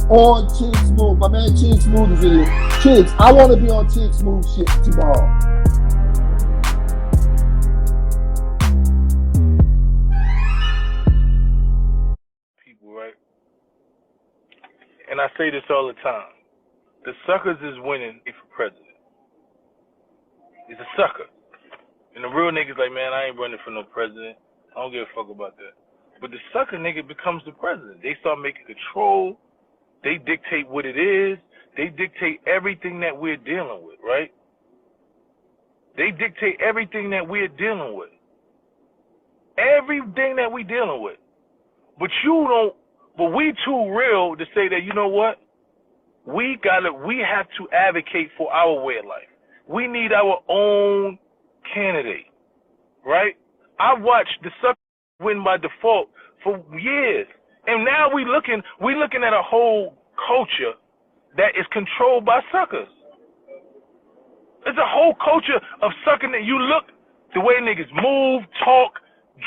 on Chick Smooth. My man Chick Smooth is in here. Chicks, I want to be on Chick Smooth shit tomorrow. People, right? And I say this all the time. The suckers is winning for president. He's a sucker. And the real niggas like, man, I ain't running for no president. I don't give a fuck about that. But the sucker nigga becomes the president. They start making control. They dictate what it is. They dictate everything that we're dealing with, right? They dictate everything that we're dealing with. Everything that we're dealing with. But we too real to say that, you know what? We have to advocate for our way of life. We need our own candidate, right? I watched the sucker win by default for years. And now we looking at a whole culture that is controlled by suckers. It's a whole culture of sucking that you look, the way niggas move, talk,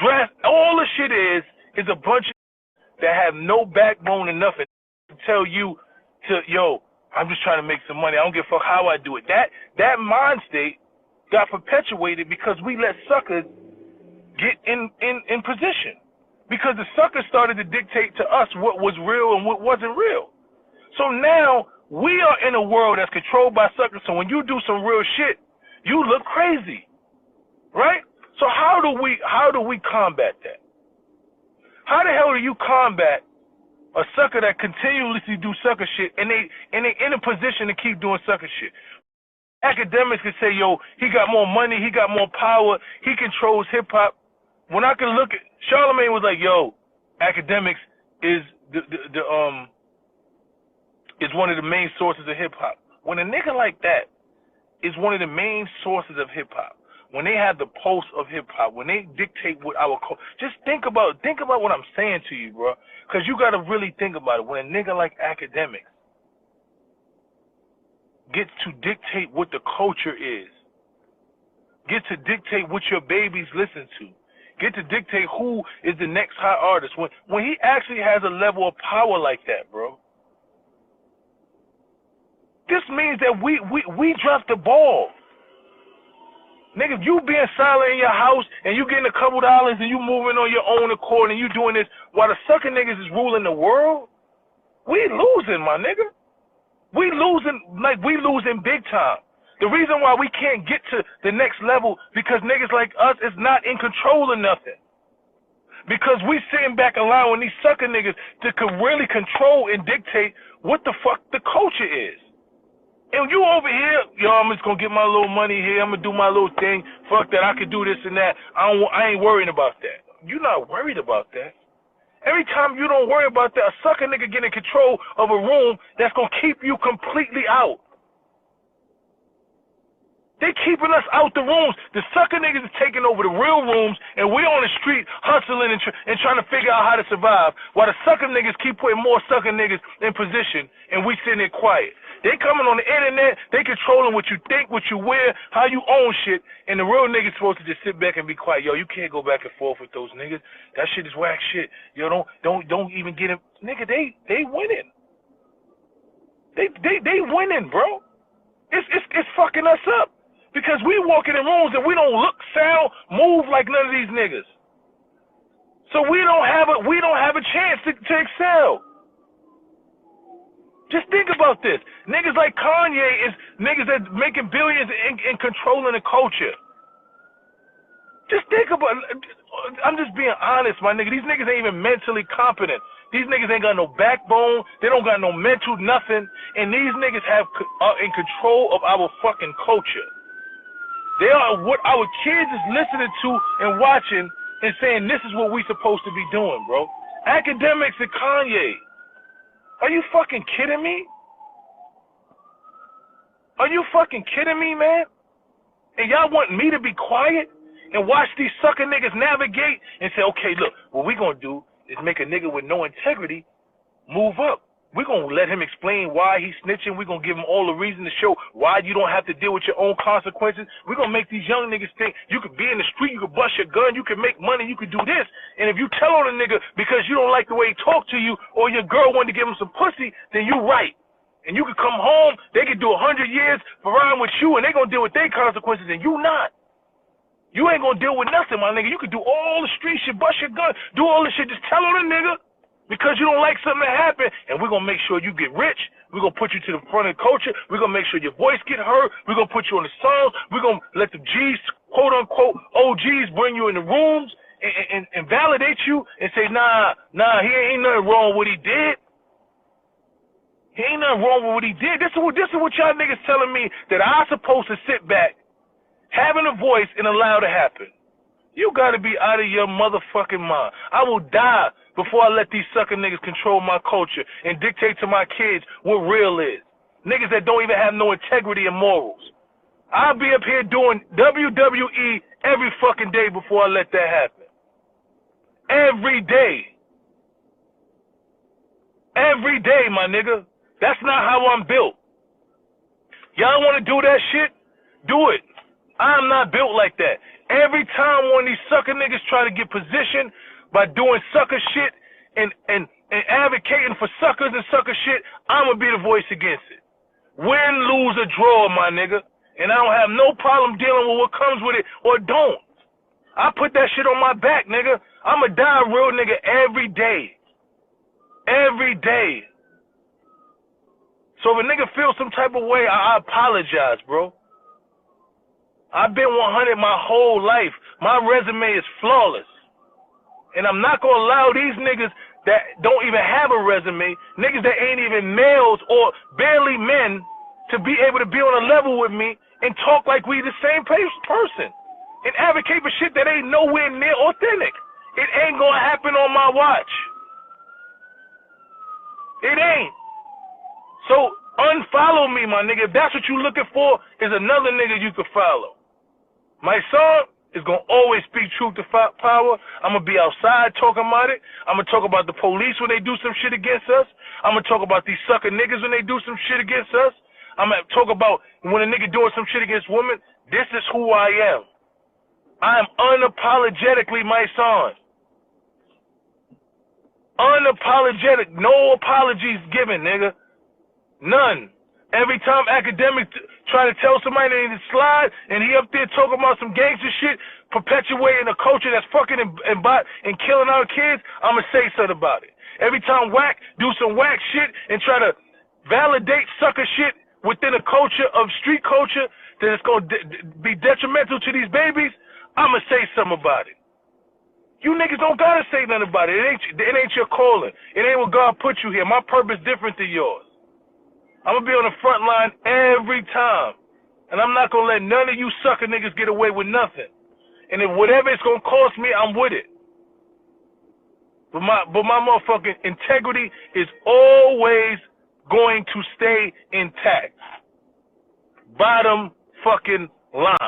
dress, all the shit is a bunch of that have no backbone and nothing to tell you to, yo, I'm just trying to make some money. I don't give a fuck how I do it. That mind state got perpetuated because we let suckers get in position. Because the suckers started to dictate to us what was real and what wasn't real. So now we are in a world that's controlled by suckers. So when you do some real shit, you look crazy, right? So how do we combat that? How the hell do you combat a sucker that continuously do sucker shit and they in a position to keep doing sucker shit? Academics can say, yo, he got more money, he got more power, he controls hip hop. When I can look at Charlamagne was like, yo, Akademiks is is one of the main sources of hip hop. When a nigga like that is one of the main sources of hip hop, when they have the pulse of hip hop, when they dictate what our culture, just think about what I'm saying to you, bro. Because you got to really think about it. When a nigga like Akademiks gets to dictate what the culture is, get to dictate what your babies listen to, get to dictate who is the next hot artist, when he actually has a level of power like that, bro, this means that we dropped the ball. Nigga, if you being silent in your house and you getting a couple dollars and you moving on your own accord and you doing this while the sucker niggas is ruling the world, we losing, my nigga. We losing big time. The reason why we can't get to the next level because niggas like us is not in control of nothing. Because we sitting back allowing these sucker niggas to really control and dictate what the fuck the culture is. And you over here, yo, I'm just gonna get my little money here. I'm gonna do my little thing. Fuck that, I could do this and that. I ain't worrying about that. You're not worried about that. Every time you don't worry about that, a sucker nigga get in control of a room that's gonna keep you completely out. They keeping us out the rooms. The sucker niggas is taking over the real rooms, and we're on the street hustling and trying to figure out how to survive, while the sucker niggas keep putting more sucker niggas in position, and we sitting there quiet. They coming on the internet, they controlling what you think, what you wear, how you own shit, and the real niggas supposed to just sit back and be quiet. Yo, you can't go back and forth with those niggas. That shit is whack shit. Yo, don't even get him. Nigga, they winning. They winning, bro. It's fucking us up. Because we walking in rooms and we don't look, sound, move like none of these niggas. So we don't have a chance to excel. Just think about this. Niggas like Kanye is niggas that making billions and controlling the culture. Just think about it. I'm just being honest, my nigga. These niggas ain't even mentally competent. These niggas ain't got no backbone. They don't got no mental nothing. And these niggas are in control of our fucking culture. They are what our kids is listening to and watching and saying this is what we supposed to be doing, bro. Akademiks and Kanye. Are you fucking kidding me? Are you fucking kidding me, man? And y'all want me to be quiet and watch these sucker niggas navigate and say, okay, look, what we gonna do is make a nigga with no integrity move up. We're going to let him explain why he's snitching. We're going to give him all the reason to show why you don't have to deal with your own consequences. We're going to make these young niggas think you could be in the street, you could bust your gun, you could make money, you could do this. And if you tell on a nigga because you don't like the way he talked to you or your girl wanted to give him some pussy, then you right. And you could come home, they could do 100 years for riding with you, and they going to deal with their consequences, and you not. You ain't going to deal with nothing, my nigga. You could do all the street shit, bust your gun, do all this shit, just tell on a nigga. Because you don't like something to happen, and we're going to make sure you get rich. We're going to put you to the front of the culture. We're going to make sure your voice get heard. We're going to put you on the songs. We're going to let the G's, quote-unquote, OGs bring you in the rooms and validate you and say, nah, he ain't nothing wrong with what he did. He ain't nothing wrong with what he did. This is what y'all niggas telling me, that I'm supposed to sit back, having a voice, and allow to happen. You got to be out of your motherfucking mind. I will die before I let these sucker niggas control my culture and dictate to my kids what real is. Niggas that don't even have no integrity and morals. I'll be up here doing WWE every fucking day before I let that happen. Every day. Every day, my nigga. That's not how I'm built. Y'all want to do that shit? Do it. I'm not built like that. Every time one of these sucker niggas try to get positioned by doing sucker shit and advocating for suckers and sucker shit, I'm going to be the voice against it. Win, lose, or draw, my nigga. And I don't have no problem dealing with what comes with it or don't. I put that shit on my back, nigga. I'm going to die a real nigga every day. Every day. So if a nigga feels some type of way, I apologize, bro. I've been 100 my whole life. My resume is flawless. And I'm not going to allow these niggas that don't even have a resume, niggas that ain't even males or barely men, to be able to be on a level with me and talk like we the same person and advocate for shit that ain't nowhere near authentic. It ain't going to happen on my watch. It ain't. So unfollow me, my nigga. If that's what you looking for, is another nigga you can follow. Mysonne is going to always speak truth to power. I'm going to be outside talking about it. I'm going to talk about the police when they do some shit against us. I'm going to talk about these sucker niggas when they do some shit against us. I'm going to talk about when a nigga doing some shit against women. This is who I am. I am unapologetically Mysonne. Unapologetic. No apologies given, nigga. None. Every time Akademiks try to tell somebody they need to slide, and he up there talking about some gangster shit, perpetuating a culture that's fucking and killing our kids, I'm going to say something about it. Every time Whack do some whack shit and try to validate sucker shit within a culture of street culture that is going to be detrimental to these babies, I'm going to say something about it. You niggas don't got to say nothing about it. It ain't your calling. It ain't what God put you here. My purpose different than yours. I'm going to be on the front line every time. And I'm not going to let none of you sucker niggas get away with nothing. And if whatever it's going to cost me, I'm with it. But my motherfucking integrity is always going to stay intact. Bottom fucking line.